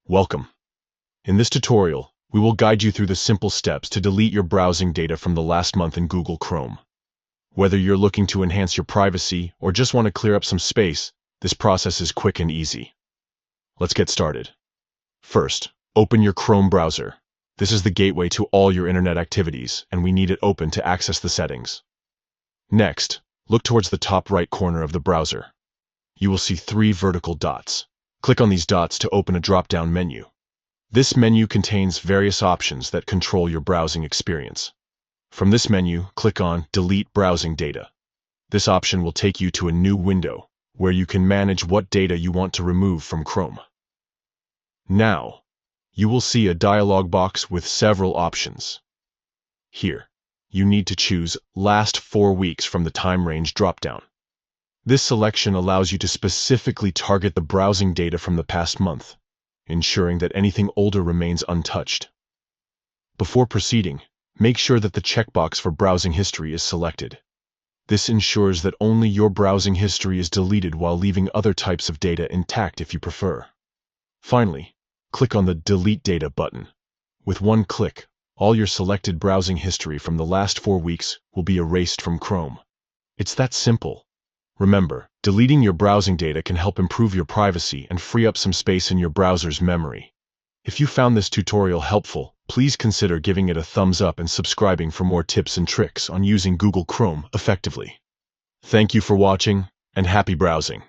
Welcome. In this tutorial, we will guide you through the simple steps to delete your browsing data from the last month in Google Chrome. Whether you're looking to enhance your privacy or just want to clear up some space, this process is quick and easy. Let's get started. First, open your Chrome browser. This is the gateway to all your internet activities, and we need it open to access the settings. Next, look towards the top right corner of the browser. You will see 3 vertical dots. Click on these dots to open a drop-down menu. This menu contains various options that control your browsing experience. From this menu, click on Delete Browsing Data. This option will take you to a new window where you can manage what data you want to remove from Chrome. Now, you will see a dialog box with several options. Here, you need to choose Last 4 weeks from the Time Range drop-down. This selection allows you to specifically target the browsing data from the past month, ensuring that anything older remains untouched. Before proceeding, make sure that the checkbox for browsing history is selected. This ensures that only your browsing history is deleted while leaving other types of data intact if you prefer. Finally, click on the Delete Data button. With one click, all your selected browsing history from the last 4 weeks will be erased from Chrome. It's that simple. Remember, deleting your browsing data can help improve your privacy and free up some space in your browser's memory. If you found this tutorial helpful, please consider giving it a thumbs up and subscribing for more tips and tricks on using Google Chrome effectively. Thank you for watching, and happy browsing.